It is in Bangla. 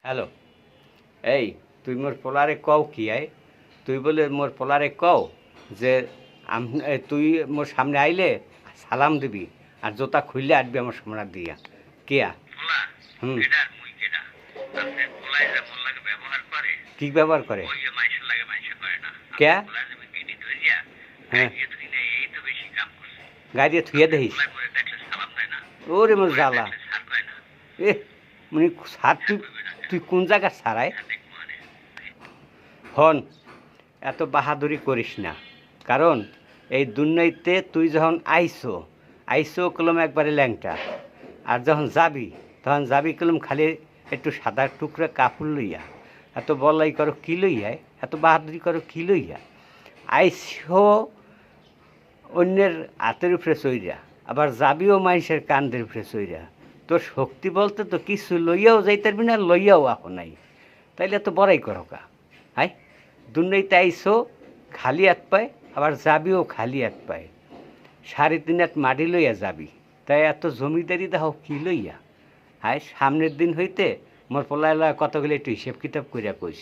হ্যালো, এই তুই মোর পোলারে কও কি আয়? তুই বলে মোর পোলারে কও যে তুই মোর সামনে আইলে সালাম দিবি আর জোতা খুললে আসবি আমার সামনে দিয়া কেয়া। পোলা হুম। এটা আর মুই কেডা আপনার পোলায় যে মোর লাগে ব্যবহার করে কি ব্যবহার করে? ওই যে মানুষের লাগে মানুষ করে না ক্যা? পোলা যে গেটি ধরিয়া হ্যাঁ, গাইয়ে ধরি না এই তো বেশি কাম করছে গায়ে দিয়ে থুয়ে দেখিস। পোলায় পরে দেখলে সালাম দেয় না ওরে মোর পরে জ্বালা। দেখলে সার কয় না এ মানে সার তুই কইবে না তুই কোন জায়গার সারায়? দেখবো মানে হন, এত বাহাদুরি করিস না, কারণ এই দুনিয়াতে তুই যখন আইসো কলম একবারে ল্যাংটা, আর যখন যাবি কলম খালি একটু সাদা টুকরা কাপড় লইয়া। এত বলাই করো কি লইয়া, এত বাহাদুরি করো কি লইয়া? আইসো অন্যের হাতের উপরে চইরা, আবার যাবিও মানুষের কান্দের উপরে চইরা। তোর শক্তি বলতে তো কিছু লইয়াও যাইতে পারবি না, লইয়াও আহো নাই, তাইলে তো বড়াই করো কা। হাই, দুনিয়াতে আইসো খালি হাত পায়, আবার যাবিও খালি হাত পায়। 3.5 হাত মাটি লইয়া যাবি, তাই এত জমিদারি দাও কি লইয়া? হাই, সামনের দিন হইতে মোর পোলায় কতগুলো একটু হিসেব কিতাব কইরা কইস।